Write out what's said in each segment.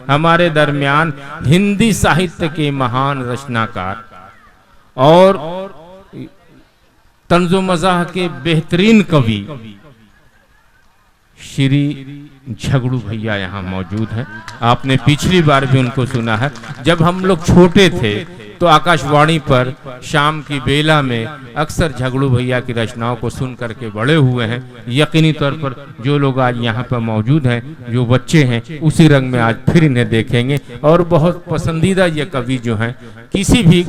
हमारे दरमियान हिंदी साहित्य के महान रचनाकार और तंज़ो मज़ाह के बेहतरीन कवि श्री झगड़ू भैया यहाँ मौजूद हैं। आपने पिछली बार भी उनको सुना है। जब हम लोग छोटे थे तो आकाशवाणी पर शाम की बेला में अक्सर झगड़ू भैया की रचनाओं को सुन करके बड़े हुए हैं। यकीनी तौर पर जो लोग आज यहाँ पर मौजूद हैं, जो बच्चे हैं, उसी रंग में आज फिर इन्हें देखेंगे और बहुत पसंदीदा ये कवि जो हैं किसी भी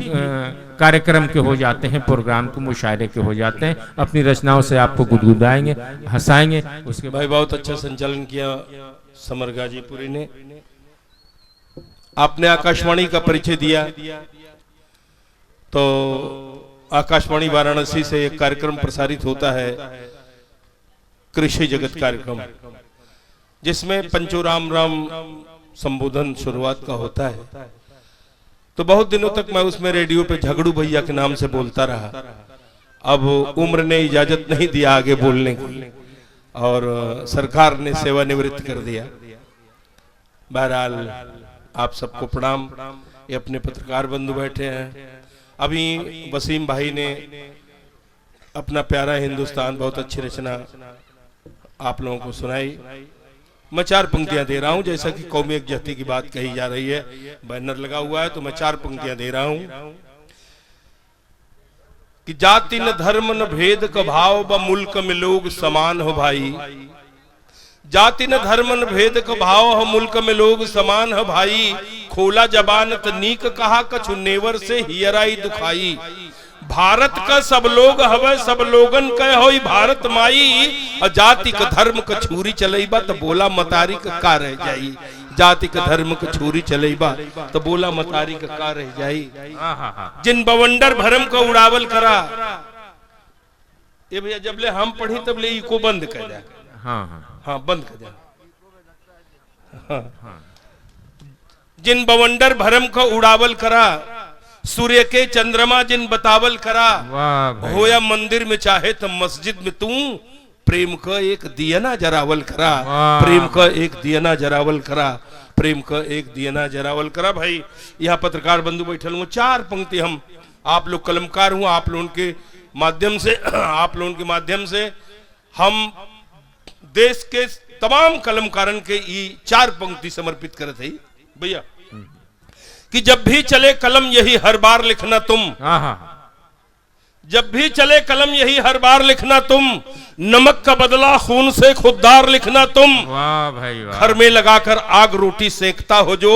कार्यक्रम के हो जाते हैं, प्रोग्राम के मुशायरे के हो जाते हैं, अपनी रचनाओं से आपको गुदगुदाएंगे, हंसाएंगे। उसके भाई बहुत अच्छा संचालन किया समर गाजीपुरी ने। आपने आकाशवाणी का परिचय दिया, तो आकाशवाणी वाराणसी से एक कार्यक्रम प्रसारित होता है, कृषि जगत कार्यक्रम, जिसमें पंचो राम राम संबोधन शुरुआत का होता है। तो बहुत दिनों तक मैं उसमें रेडियो पे झगड़ू भैया के नाम से बोलता रहा। अब उम्र ने इजाजत नहीं दिया आगे बोलने की और सरकार ने सेवानिवृत्त कर दिया। बहरहाल आप सबको प्रणाम। ये अपने पत्रकार बंधु बैठे हैं। अभी वसीम भाई ने अपना प्यारा हिंदुस्तान बहुत अच्छी रचना आप लोगों को सुनाई। मैं 4 पंक्तियां दे रहा हूं, जैसा कि कौमी एकजुटता की बात कही जा रही है, बैनर लगा हुआ है, तो मैं 4 पंक्तियां दे रहा हूं कि जाति न धर्म न भेद का भाव ब मुल्क में लोग समान हो भाई। जाति न धर्म न भेद का भाव हो मुल्क में लोग समान हो भाई। खोला जबान त नीक कहा कछु नेवर से हियराई दुखाई। भारत का सब लोग हवे सब लोगन कह होई भारत माई। और जाति का धर्म का छुरी चलेबा तो बोला मतारी का रह जाई। जाति का धर्म का छुरी चलेबा तो बोला मतारी का रह जाई। जिन बवंडर भरम का उड़ावल करा। ये भैया जबले हम पढ़ी तबले इको बंद कर जाए। हाँ बंद कर जाए। हाँ। जिन बवंडर भरम का उड़ावल करा। सूर्य के चंद्रमा जिन बतावल करा। होया मंदिर में चाहे तो मस्जिद में तू प्रेम का एक दियना जरावल करा। प्रेम का एक दियना जरावल करा। प्रेम का एक दियना जरावल करा। भाई यहाँ पत्रकार बंधु बैठल हूँ, 4 पंक्ति हम आप लोग कलमकार हूँ, आप लोगों के माध्यम से हम देश के तमाम कलमकारन के ये 4 पंक्ति समर्पित करते हैं भैया कि जब भी चले कलम यही हर बार लिखना तुम। जब भी चले कलम यही हर बार लिखना तुम। नमक का बदला खून से खुददार लिखना तुम। वाह भाई वाह। घर में लगाकर आग रोटी सेकता हो जो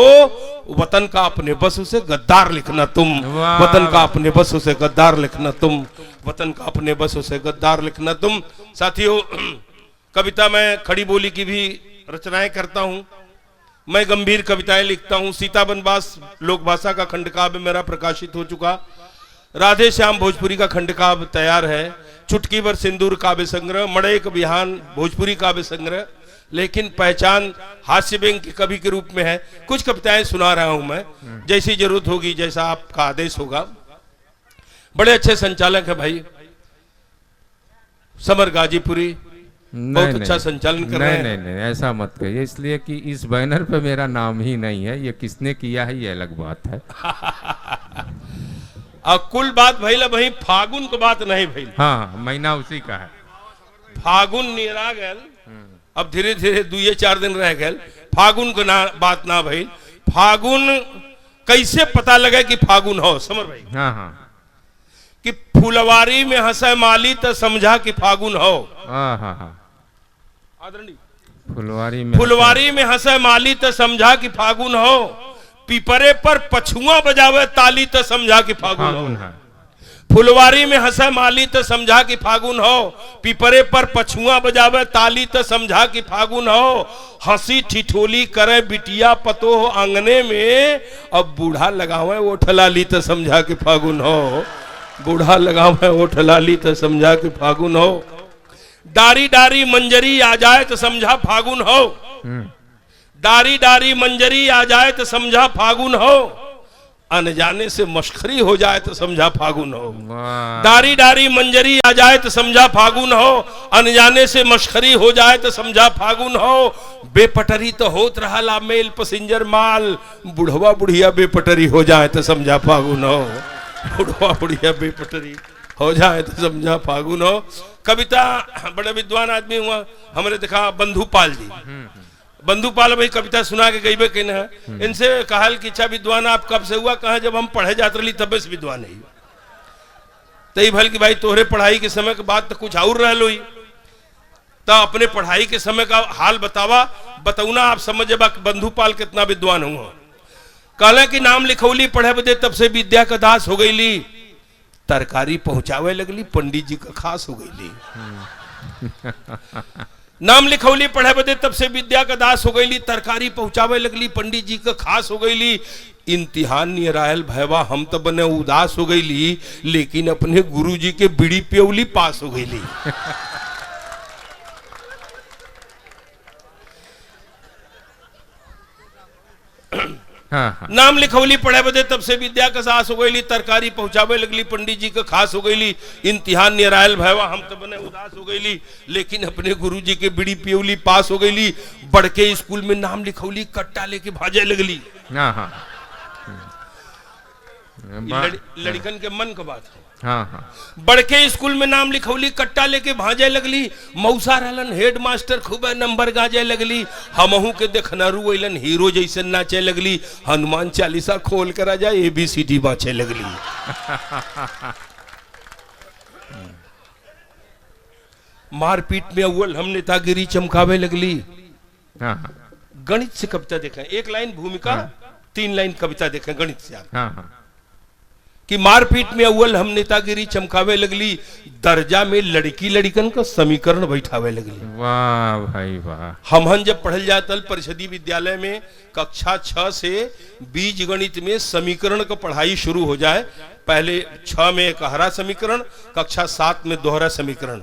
वतन का अपने बस उसे गद्दार लिखना तुम। वतन का अपने बस उसे गद्दार लिखना तुम। वतन का अपने बस उसे गद्दार लिखना तुम। साथियों, कविता में खड़ी बोली की भी रचनाएं करता हूं। मैं गंभीर कविताएं लिखता हूं। सीता बनवास लोक भाषा का खंडकाव्य मेरा प्रकाशित हो चुका। राधे श्याम भोजपुरी का खंडकाव्य तैयार है। चुटकी भर सिंदूर काव्य संग्रह, मड़ेक बिहान भोजपुरी काव्य संग्रह, लेकिन पहचान हास्य व्यंग के कवि के रूप में है। कुछ कविताएं सुना रहा हूं मैं, जैसी जरूरत होगी, जैसा आपका आदेश होगा। बड़े अच्छे संचालक है भाई समर गाजीपुरी, बहुत अच्छा संचालन कर रहे हैं। नहीं, ऐसा मत कहिए, इसलिए कि इस बैनर पे मेरा नाम ही नहीं है। ये किसने किया है ये अलग बात है। कुल बात भइल भाई, फागुन को बात नहीं भइल। हाँ, महीना उसी का है। फागुन निरा गल, अब धीरे धीरे 2-4 दिन रह गए। फागुन को बात ना भइल। फागुन कैसे पता लगे कि फागुन हो समर भाई? हाँ। कि फुलवारी में हंसे माली तो समझा कि फागुन हो। फुलवारी में हंसे माली तो समझा कि फागुन हो। पीपरे पर पछुआ बजावे ताली तो समझा कि फागुन हो। फुलवारी में हंसे माली तो समझा कि फागुन हो। पीपरे पर पछुआ बजावे ताली तो समझा कि फागुन हो। हंसी ठिठोली करे बिटिया पतो आंगने में। अब बूढ़ा लगावे ओठ लाली तो समझा कि फागुन हो। बूढ़ा लगावे ओठ लाली तो समझा कि फागुन हो। डारी डारी मंजरी आ जाए तो समझा फागुन हो। डारी डारी मंजरी आ जाए तो समझा फागुन हो। अनजाने से मशखरी हो जाए तो समझा फागुन हो। वाह डारी डारी मंजरी आ जाए तो समझा फागुन हो, अनजाने से मशखरी हो जाए तो समझा फागुन हो। बेपटरी तो होत रहा मेल पैसेंजर माल, बुढ़वा बुढ़िया बेपटरी हो जाए तो समझा फागुन हो। बुढ़वा बुढ़िया बेपटरी हो जाए तो समझा फागुन हो। कविता बड़े विद्वान आदमी हुआ हमने देखा, बंधुपाल जी। बंधुपाल भाई कविता सुना के गईबे के न, इनसे कहल कि अच्छा विद्वान आप कब से हुआ? कहा जब हम पढ़े जाते रही तब से विद्वान है। तई भल कि भाई तोहरे पढ़ाई के समय के बाद तो कुछ और रह लो, तो अपने पढ़ाई के समय का हाल बतावा, बतौना आप समझ बा बंधुपाल कितना विद्वान हुआ। कहला कि नाम लिखौली पढ़े बदे तब से विद्या का दास हो गईली, तरकारी पहुंचावे लगली पंडित जी का खास हो गईली। नाम लिखौली पढ़े बदे तब से विद्या का दास हो गईली, तरकारी पहुंचावे लगली पंडित जी का खास हो गईली। इम्तिहान नियरायल भैवा हम तो बने उदास हो गईली, लेकिन अपने गुरु जी के बीड़ी पियौली पास हो गईली। हाँ। नाम लिखौली पढ़े बदे तब से विद्या का सास हो गईली, तरकारी पहुंचावे लगली पंडित जी का खास हो गईली। इम्तिहान नियरायल भैवा हम तो बने उदास हो गईली, लेकिन अपने गुरु जी के बीड़ी पियौली पास हो गईली। बड़के स्कूल में नाम लिखौली कट्टा लेके भाजे लगली। हाँ हाँ लड़कन के मन का बात है। हाँ हाँ बड़के स्कूल में नाम लिखौली कट्टा लेके भाजे लगली। मौसा रहलन हेड मास्टर खूब नंबर गाजे लगली। हमहू के देखनरू अइलन हीरो जैसे नाचे लगली। हनुमान चालीसा खोल कर आ जाए ABCD बाँचे लगली। मारपीट में अव्वल हम नेतागिरी चमकावे लगली। हाँ हाँ गणित से कविता देखें, एक लाइन भूमिका, 3 लाइन कविता देखें गणित से आप। हाँ हाँ कि मारपीट में अव्वल हम नेतागिरी चमकावे लगली। दर्जा में लड़की लड़कन का समीकरण बैठावे लगली। वाह भाई वाह। हम जब पढ़ल जातल परिषदीय विद्यालय में कक्षा 6 से बीज गणित में समीकरण का पढ़ाई शुरू हो जाए। पहले 6 में एक हरा समीकरण, कक्षा 7 में दोहरा समीकरण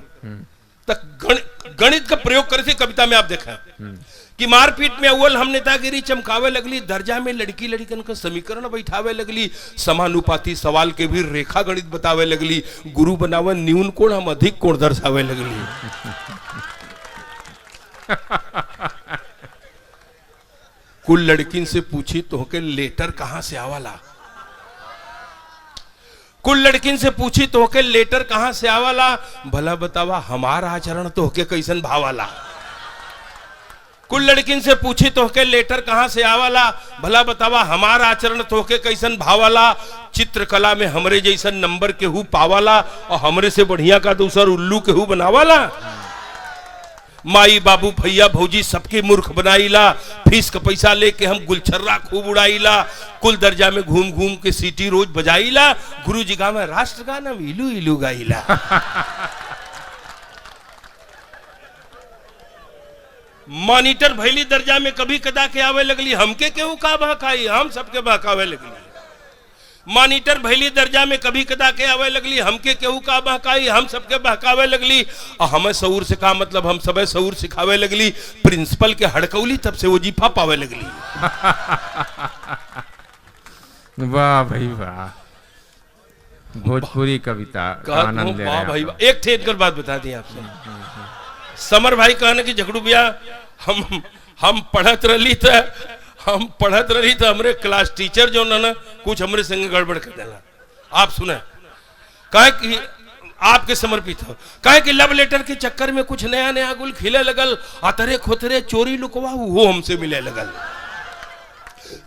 तक गणित का प्रयोग करे थे। कविता में आप देखें कि मारपीट में अव्वल हम नेतागिरी चमकावे लगली। दर्जा में लड़की लड़कन का समीकरण बैठावे लगली। समानुपाती सवाल के भी रेखा गणित बतावे लगली। गुरु बनावे न्यून कोण हम अधिक कोण दर्शावे लगली। कुल लड़किन से पूछी तो के लेटर कहां से आवाला। कुल लड़किन से पूछी तो के लेटर कहां से आवाला। भला बतावा हमारा आचरण तो के कैसन भावाला। कुल लड़किन से पूछी तो के लेटर कहां से आवाला। भला बतावा हमारा आचरण तो के कैसन भावाला। चित्रकला में हमरे जैसन नंबर केहू पावाला, और हमरे से बढ़िया का दूसर उल्लू केहू बनावाला। माई बाबू भैया भौजी सबके मूर्ख बनाईला। फीस का पैसा लेके हम गुलछर्रा खूब उड़ाईला। कुल दर्जा में घूम घूम के सीटी रोज बजाईला। गुरु जी का मैं राष्ट्रगान हम इलू इलू गाईला। मॉनिटर भैली दर्जा में कभी कदा के आवे लगली। हमके केहू का बहकाई, हम सबके बहकावे लगली। मॉनिटर भैली दर्जा में कभी कदा के आवे लगली। हमके केहू का बहकाई, हम सबके बहकावे लगली। और हमें शऊर से का मतलब, हम सबे शऊर सिखावे लगली। प्रिंसिपल के हड़कौली तब से वो जीफा पावे लगली। वाह भाई वाह। भोजपुरी कविता का आनंद ले रहे हैं। भाई एक थे कर बात बता दी आपसे। समर भाई कहने की झगड़ू भैया हम पढ़त रही तो हमरे क्लास टीचर जो ना कुछ हमरे संग गड़बड़ कर देना। आप सुने कहे कि आपके समर्पित हो, कहे कि लव लेटर के चक्कर में कुछ नया नया गुल खिले लगल। अतरे खोतरे चोरी लुकवा वो हमसे मिले लगल।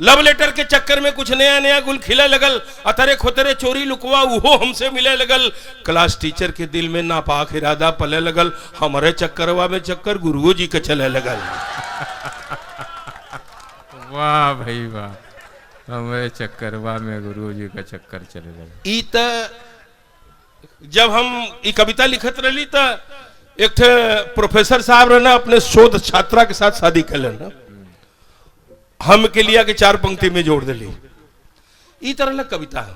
लव लेटर के चक्कर में कुछ नया नया गुल खिले लगल। अतरे खोतरे चोरी लुकवा वो हमसे मिले लगल। क्लास टीचर के दिल में नापाक इरादा पले लगल। हमारे चक्करवा में चक्कर गुरुओं जी के चले लगल। वाह भाई वाह। हमारे चक्करवा में गुरु जी का चक्कर चले लगा। ई त जब हम ई कविता लिखत रही तो एक प्रोफेसर साहब रहना अपने शोध छात्रा के साथ शादी कर लेना। हम के लिया के 4 पंक्ति में जोड़ दिली। ई तरह कविता है।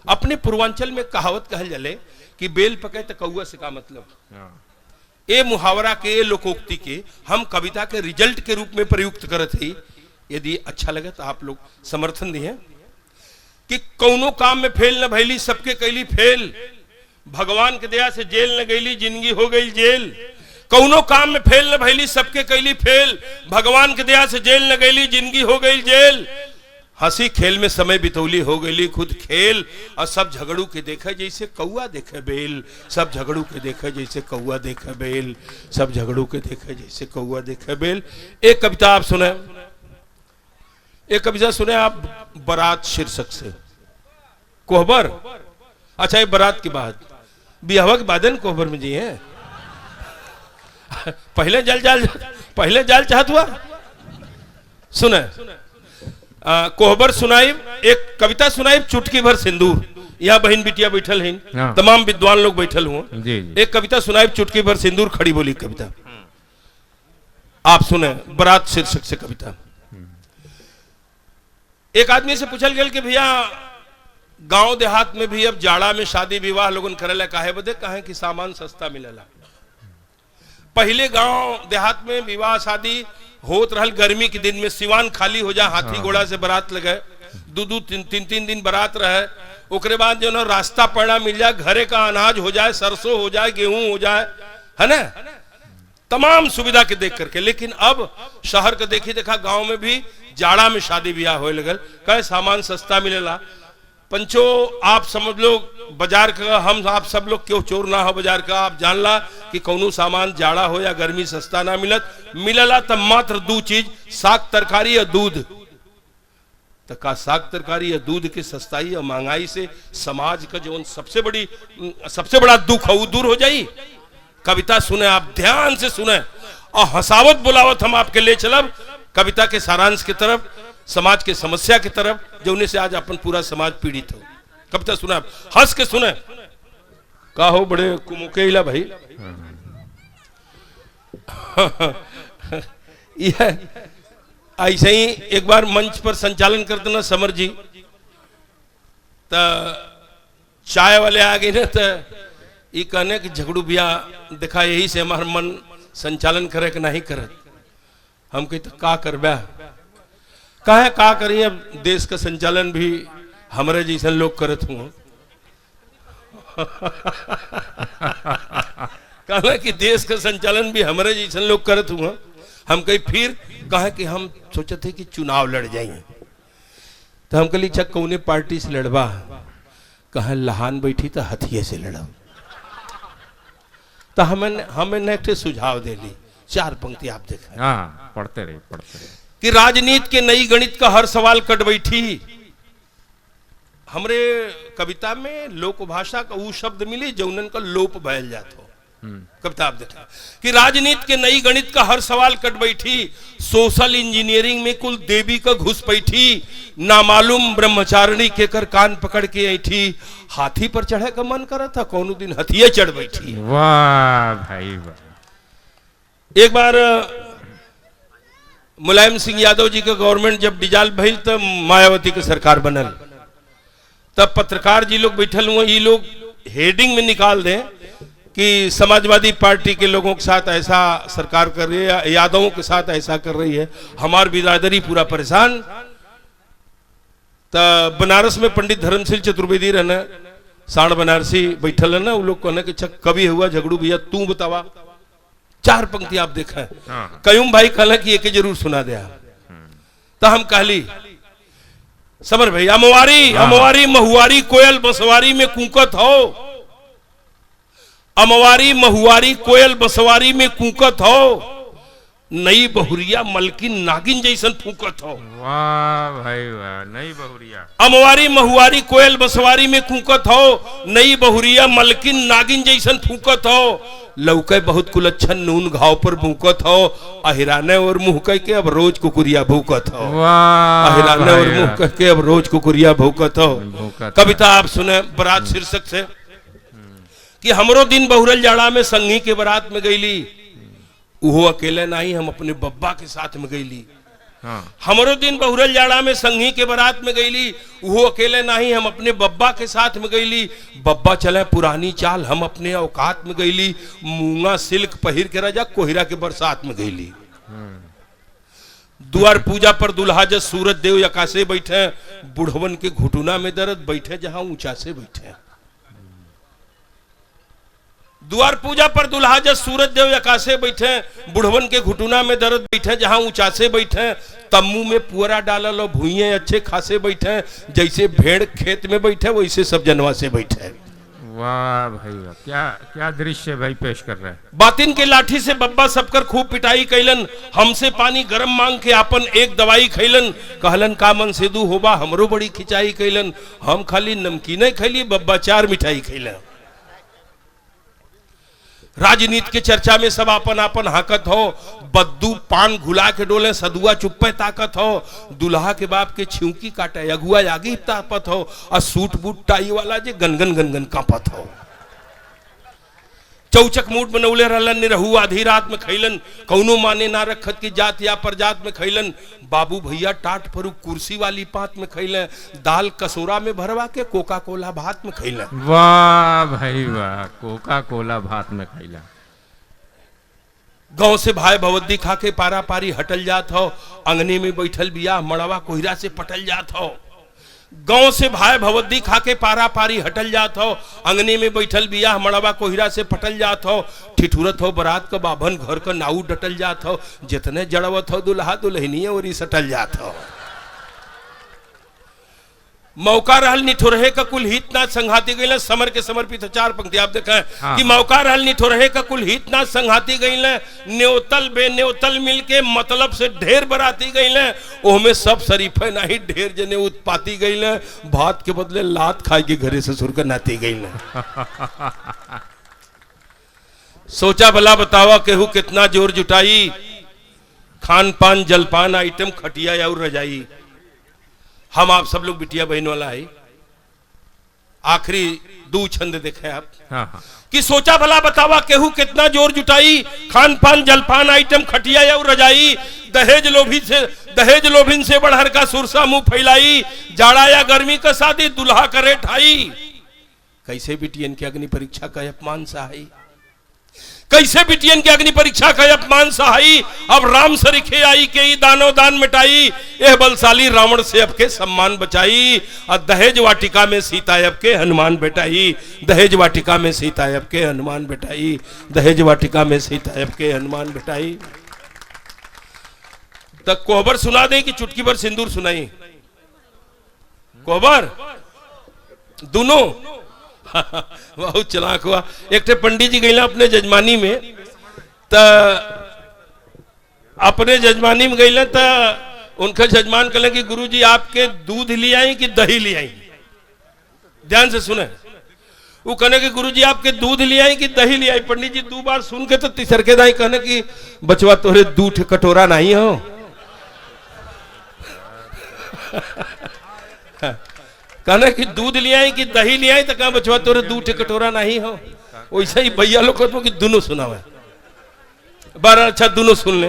अपने पूर्वांचल में कहावत कहल जले कि बेल पके तो कौआ से का मतलब। ए मुहावरा के लोकोक्ति के हम कविता के रिजल्ट के रूप में प्रयुक्त करत ही। यदि अच्छा लगे तो आप लोग समर्थन दिए। कि कौनो काम में फेल न भैली, सबके कैली फेल। भगवान के दया से जेल न गईली, जिंदगी हो गई जेल। कौनो काम में फेल न भैली, सबके कैली फेल। भगवान के दया से जेल न गईली, जिंदगी हो गई जेल। हंसी खेल में समय बितौली, हो गईली खुद खेल। और सब झगड़ू के देखे जैसे कौआ देखे बेल। सब झगड़ू के देखे जैसे कौआ देखे बेल। सब झगड़ू के देखे जैसे कौआ देखे बेल। एक कविता आप सुने, एक कविता सुने आप, बारात शीर्षक से। कोहबर, अच्छा ये बारात के बाद, बिहवा के बादन कोहबर में जी हैं। पहले जाल चाहत हुआ। सुने कोहबर सुनाई, एक कविता सुनाई, चुटकी भर सिंदूर। यहाँ बहन बिटिया बैठल हैं, तमाम विद्वान लोग बैठल हुए। एक कविता सुनाई, चुटकी भर सिंदूर, खड़ी बोली कविता आप सुने, बारात शीर्षक से कविता। एक आदमी से पूछल गया कि भैया गांव देहात में भी अब जाड़ा में शादी विवाह लोगन करेला काहे बदे? काहे कि सामान सस्ता मिलेला। पहले गांव देहात में विवाह शादी होत रहल गर्मी के दिन में, सिवान खाली हो जाए, हाथी घोड़ा से बारात लगे, दो तीन दिन बारात रहे। ओकरे बाद जो ना रास्ता पड़ा मिल जाए, घरे का अनाज हो जाए, सरसों हो जाए, गेहूं हो जाए, है ना, तमाम सुविधा के देख करके। लेकिन अब शहर का देखी देखा गांव में भी जाड़ा में शादी ब्याह होए लगल, कहे सामान सस्ता मिलेला। पंचो आप समझ लो बाजार का, हम आप सब लोग क्यों चोर ना हो बाजार का। आप जान ला कि कौनो सामान जाड़ा हो या गर्मी सस्ता ना मिलला तब मात्र दो चीज, साग तरकारी या दूध। तो का साग तरकारी या दूध की सस्ताई और महंगाई से समाज का जो सबसे बड़ा दुख है वो दूर हो जाई। कविता सुने आप, ध्यान से सुने और हंसावत बुलावत हम आपके ले चलब कविता के सारांश की तरफ, समाज के समस्या की तरफ, जो उन्हें से आज अपन पूरा समाज पीड़ित हो। कविता सुना, हंस के सुने। का हो बड़े कुमुकेला भाई। यह ऐसे ही एक बार मंच पर संचालन करते ना समर जी, तो चाय वाले आ गए ना, तो ये कहने कि झगड़ू भैया देखा यही से हमारा मन संचालन करे कि नहीं करे। हम कहते का करबा, काहे का करिए, अब देश का संचालन भी हमारे जैसे लोग करत हुए। कहा कि देश का संचालन भी हमारे जैसे लोग करत हुए। हम कहीं फिर कहा कि हम सोचे थे कि चुनाव लड़ जाएंगे, तो हम कही चक कौने पार्टी से लड़वा? कहा लहान बैठी तो हथिये से लड़ा। तो हमें एक सुझाव दे ली, 4 पंक्ति आप देखें। हाँ, पढ़ते रहे कि राजनीति के नई गणित का हर सवाल कट बैठी। हमरे कविता में लोक भाषा का वो शब्द मिली जौनन का लोप बहल जात हो। कविता आप देखा कि राजनीति के नई गणित का हर सवाल कट बैठी, सोशल इंजीनियरिंग में कुल देवी का घुस बैठी, नामालूम ब्रह्मचारिणी के कर कान पकड़ के ऐठी, हाथी पर चढ़े का मन करा था, कौनो दिन हथिये चढ़ बैठी। वाह भाई वाह। एक बार मुलायम सिंह यादव जी का गवर्नमेंट जब डिजाल भइल तब मायावती की सरकार बनल, तब पत्रकार जी लोग बैठल हुए, ये लोग हेडिंग में निकाल दें कि समाजवादी पार्टी के लोगों के साथ ऐसा सरकार कर रही है, यादवों के साथ ऐसा कर रही है, हमारी बिरादरी पूरा परेशान। तब बनारस में पंडित धर्मशील चतुर्वेदी रहना, साण बनारसी बैठल है ना, वो लोग कहने कि कभी हुआ झगड़ू भैया तू बतावा। 4 पंक्ति आप देखा, कयूम भाई कहला कि एक जरूर सुना दे। तो हम कहली समर भाई, अमवारी महुआरी कोयल बसवारी में कूकत हो, अमवारी महुआरी कोयल बसवारी में कूकत हो, नई बहुरिया मलकिन नागिन जैसन फूकत हो। वाह भाई वाह, नई बहुरिया। अमवारी महुआरी कोयल बसवारी में कूकत हो, नई बहुरिया मलकिन नागिन जैसन फूकत हो, लौके बहुत कुलच्छन नून घाव पर भूकत हो, अहिराने और मुंह कह के अब रोज कुकुरिया भूकत हो। अहिराने और मुंह कह के अब रोज कुकुरिया भूकत हो। कविता आप सुने बारात शीर्षक से कि हमरो दिन बहुरल जाड़ा में संगी के बारात में गईली, वो अकेले नहीं, हम अपने बब्बा के साथ में गईली। हमरो दिन बहुरल जाड़ा में संगी के बारात में गईली, वो अकेले नहीं, हम अपने बब्बा के साथ में गईली। बब्बा चले पुरानी चाल, हम अपने औकात में गईली, मूंगा सिल्क पहिर के राजा कोहिरा के बरसात में गईली। द्वार पूजा पर दुल्हा जब सूरज देव आकाशे बैठे, बुढ़वन के घुटुना में दर्द बैठे जहां ऊंचा से बैठे। द्वार पूजा पर दुल्हा जब सूरज देव आकाशे बैठे, बुढ़वन के घुटुना में दर्द बैठे जहां ऊंचा से बैठे। तम्बू में पुअरा डालल और भुइये अच्छे खासे बैठे, जैसे भेड़ खेत में बैठे वैसे सब जनवा से बैठे। वाह भाई वाह, क्या क्या दृश्य भाई पेश कर रहे हैं। बातिन के लाठी से बब्बा सबकर खूब पिटाई कैलन, हमसे पानी गरम मांग के आपन एक दवाई खैलन। कहलन का मन सेदू होबा, हमरो बड़ी खिंचाई कैलन। हम खाली नमकीन खैली, बब्बा 4 मिठाई खैलन। राजनीति के चर्चा में सब आपन आपन हाकत हो, बद्दू पान घुला के डोले, सदुआ चुप्पे ताकत हो। दुल्हा के बाप के छिउकी काटे, अगुआ आगे तापत हो, और सूट बूट टाई वाला जे गनगन गनगन कांपत हो। चौचक मूठ बनौले रहलन, निरहु आधी रात में खैलन। कौनो माने ना रखत की जात या प्रजात में खैलन। बाबू भैया टाट फरू कुर्सी वाली पात में खैलन। दाल कसोरा में भरवा के कोका कोला भात में खैलन। वाह भाई वाह, कोका कोला भात में खैला। गांव से भाई भवद्दी खा के पारा पारी हटल जात हो, अंगने में बैठल बिया मड़वा कोहिरा से पटल जात हो। गांव से भाई भवद्दी खा के पारा पारी हटल जात हो, अंगने में बैठल बिया मड़वा कोहिरा से पटल जात हो। ठिठुरत हो बरात का बाभन घर का नाऊ डटल जात हो, जितने जड़वत हो दुल्हा दुल्हनिया और सटल जात हो। मौका रहल निठुरहे का कुल हित ना संघाती गई, समर के समर्पित 4 पंक्ति आप देखें। हाँ। कि मौका रहल निठुरहे का कुल हित ना संघाती गई, न्योतल बेन्योतल मिलके मतलब से ढेर बराती गई। ओहमे सब शरीफे नहीं ढेर जने उत्पाती गई, भात के बदले लात खाए के घरे ससुर का नाती गई। सोचा भला बतावा केहू कितना जोर जुटाई, खान पान जलपान आइटम खटिया और रजाई। हम आप सब लोग बिटिया बहन वाला है, आखिरी 2 छंद देखे आप। हाँ हाँ। कि सोचा भला बतावा केहू कितना जोर जुटाई, खान पान जलपान आइटम खटिया और रजाई। दहेज लोभिन से बढ़हर का सुरसा मुंह फैलाई, जाड़ा या गर्मी का शादी दुल्हा करे ठाई। कैसे बिटियन की अग्नि परीक्षा का अपमान सहाई, कैसे बिटियन की अग्नि परीक्षा का अपमान सहाई। अब राम सरीखे आई के ही दानो दान मिटाई, यह बलशाली रावण से अब के सम्मान बचाई। और दहेज वाटिका में सीता अब के हनुमान बेटाई, दहेज वाटिका में सीता अब के हनुमान बेटाई, दहेज वाटिका में सीता अब के हनुमान बेटाई। तक कोहबर सुना दे कि चुटकी भर सिंदूर सुनाई। कोहबर दोनों बहुत चलाक हुआ। एक पंडित जी गईला अपने जजमानी में, त अपने जजमानी में गईला त उनका जजमान कहले कि गुरुजी आपके दूध ले आई कि दही ले आई। ध्यान से सुने, वो कहने कि गुरुजी आपके दूध ले आई कि दही ले आई। पंडित जी 2 बार सुन के तो तीसर के दाई कहने कि बचवा तोरे दूध कटोरा नहीं हो। कहने कि दूध ले आई कि दही ले आई, तो कहा बचवा तोरे 2 कटोरा नहीं हो। वैसे ही भैया लोग कहते कि दोनों सुना हुआ। 12 अच्छा दोनों सुन ले।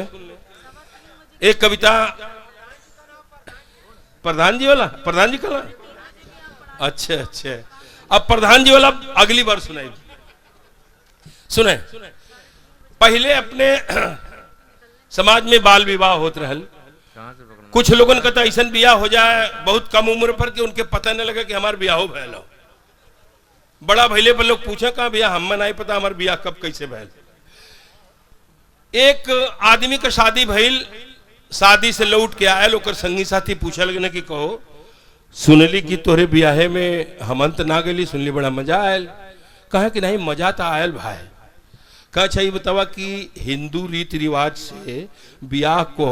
एक कविता प्रधान जी वाला, प्रधान जी कला, अच्छा अब प्रधान जी वाला अगली बार सुनाई। सुने, पहले अपने समाज में बाल विवाह होते रहल। कुछ लोगन का तो ऐसा बियाह हो जाए बहुत कम उम्र पर कि उनके पता न लगे कि हमार बियाह हो भैल। बड़ा भैले पर लोग पूछे कहा भैया हमें नहीं पता हमार बियाह कब कैसे भैल। एक आदमी का शादी भइल, शादी से लौट के आयल, ओकर संगी साथी पूछे लगे कि कहो सुनली कि तोरे बियाहे में हमन तो ना गली, सुनली बड़ा मजा आयल। कहे कि नहीं मजा तो आयल भाई। कहा चाहिए बतावा कि हिंदू रीति रिवाज से बियाह को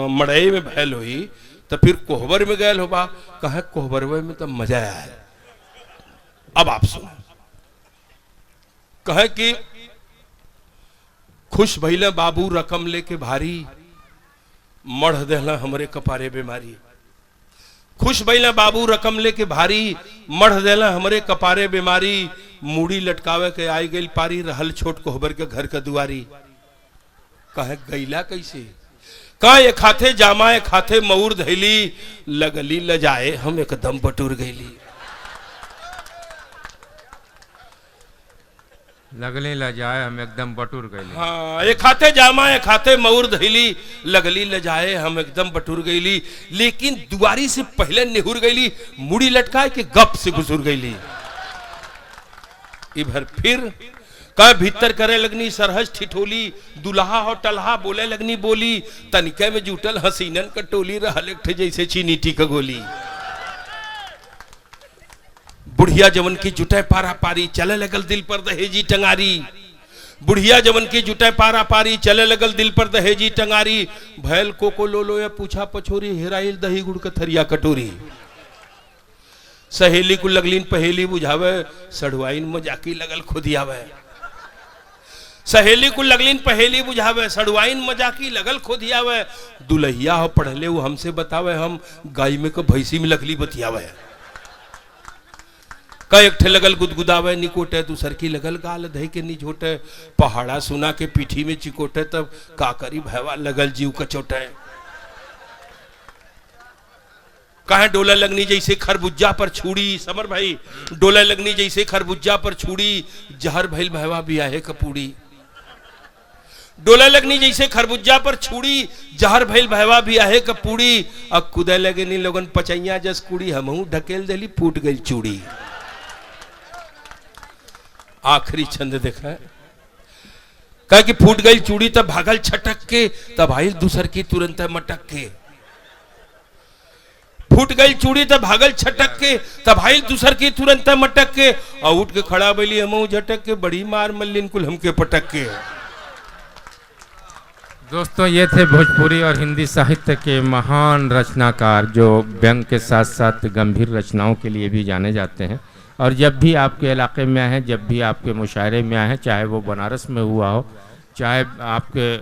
मड़ई में भैल हुई तो फिर कोहबर में गैल होबा। कहे कोहबर में तो मजा आया। अब आप सुनो, कहे कि खुश भइला बाबू रकम लेके भारी, मढ़ देहला हमरे कपारे बीमारी। खुश भइला बाबू रकम लेके भारी, मढ़ देला हमरे कपारे बीमारी। मूड़ी लटकावे के आई गई पारी, रहल छोट कोहबर के घर का दुआरी। कहे गईला कैसे, कहा एक हाथे जामा एक हाथे मऊर धैली, लगली लजाए हम एकदम बटूर गईली। लगले लजाए हम एकदम बटुर गए। हाँ, एक खाते जामा एक खाते मऊर धैली, लगली लजाए हम एकदम बटुर गईली, लेकिन दुआरी से पहले निहुर गईली, मुड़ी लटकाए के गप से घुसुर गईली। इधर फिर कह भीतर करे लगनी सरहज ठिठोली, दुल्हा हो टल्हा बोले लगनी बोली, तनिके में जुटल हसीनन का टोली रहल एक ठे जैसे चीनीटी का गोली। बुढ़िया जवन की जुटे पारा पारी, चले लगल दिल पर दहेजी टंगारी। बुढ़िया जवन की जुटे पारा पारी, चले लगल दिल पर दहेजी टंगारी। भैल कोको लोलो या पूछा पछोरी, हेराइल दही गुड़ का थरिया कटोरी। सहेली को लगलीन पहेली बुझावे, सड़वाइन मजाकी लगल खुदियावे। सहेली को लगलीन पहेली बुझावे, सड़वाइन मजाकी लगल खुदियावे। दुल्हिया हो पढ़ले वो हमसे बतावे, हम गाय में को भैंसी में लगली बतियावे। का एक ठे लगल गुदगुदावे निकोटे, दूसर की लगल गाल दही के निझोटे। पहाड़ा सुना के पीठी में चिकोटे, तब का करी भैवा लगल जीव कचोटे। कहे डोला लगनी जैसे खरबुज्जा पर छुड़ी, समर भाई डोला लगनी जैसे खरबुज्जा पर छुड़ी, जहर भइल भैवा बियाहे कपूड़ी। डोला लगनी जैसे खरबुज्जा पर छुड़ी, जहर भइल भैवा बियाहे कपूड़ी। अब कुदे लगे नी लोगन पचैया जस कुड़ी, हमहू ढकेल देली फूट गई चूड़ी। आखिरी छंद देखा है, कहा कि फूट गई चूड़ी तब भागल छटक के, तब आई दूसर की तुरंत मटक के। फूट गई चूड़ी तब भागल छटक के, तब आई दूसर की तुरंत मटक के। और उठ के खड़ा बैली हमहू झटक के, बड़ी मार मल्लिन कुल हमके पटक के। दोस्तों, ये थे भोजपुरी और हिंदी साहित्य के महान रचनाकार, जो व्यंग के साथ साथ गंभीर रचनाओं के लिए भी जाने जाते हैं। और जब भी आपके इलाके में आए हैं, जब भी आपके मुशायरे में आए हैं, चाहे वो बनारस में हुआ हो, चाहे आपके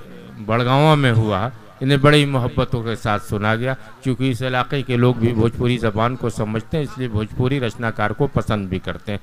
बड़गांव में हुआ, इन्हें बड़ी मोहब्बतों के साथ सुना गया। क्योंकि इस इलाके के लोग भी भोजपुरी ज़बान को समझते हैं, इसलिए भोजपुरी रचनाकार को पसंद भी करते हैं।